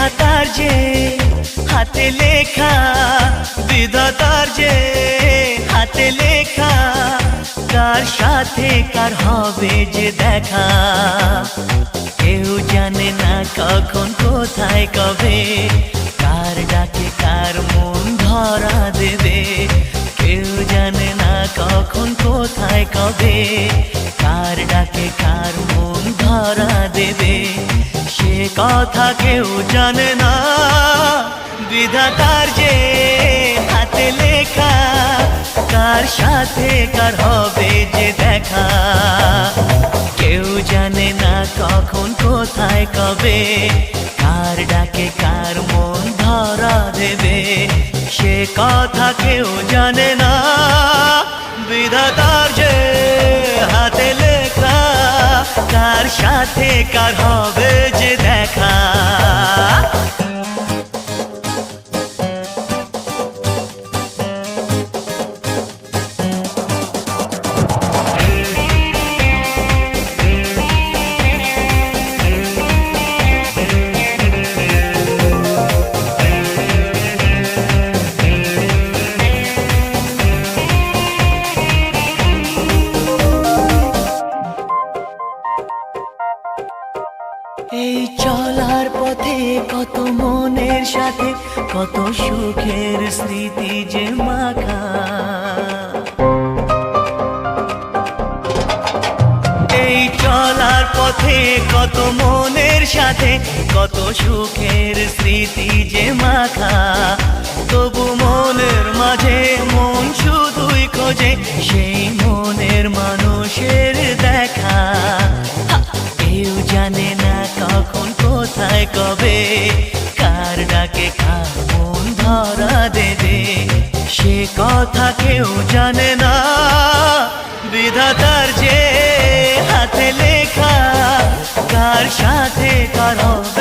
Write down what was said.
বিধাতার যে হাতে লেখা, বিধাতার যে হাতে লেখা, কার সাথে কার হবে যে দেখা। কেউ জানে না কখন কোথায় কবে, কার ডাকে কার মন ধরা দেবে। কেউ জানে না কখন কোথায় কবে, কার ডাকে কার মন ধরা দেবে। সে কথা কেউ জানে না, বিধাতার যে হাতে লেখা, কার সাথে কার হবে যে দেখা। কেউ জানে না কখন কোথায় কবে, কার ডাকে কার মন ধরা দেবে। সে কথা কেউ জানে না, বিধাতার যে হাতে লেখা, কার সাথে কার হবে যে দেখা। এই চলার পথে কত মনের সাথে কত সুখের স্মৃতি যে মাখা। এই চলার পথে কত মনের সাথে কত সুখের স্মৃতি যে মাখা। তবু মনের মাঝে মন শুধুই খোঁজে সেই মনের মানুষের দেখা। কেউ জানে না কখন কোথায় কবে, কার ডাকে কার মন ধরা দেবে। সে কথা কেউ জানে না, বিধাতার যে হাতে লেখা, কার সাথে কার হবে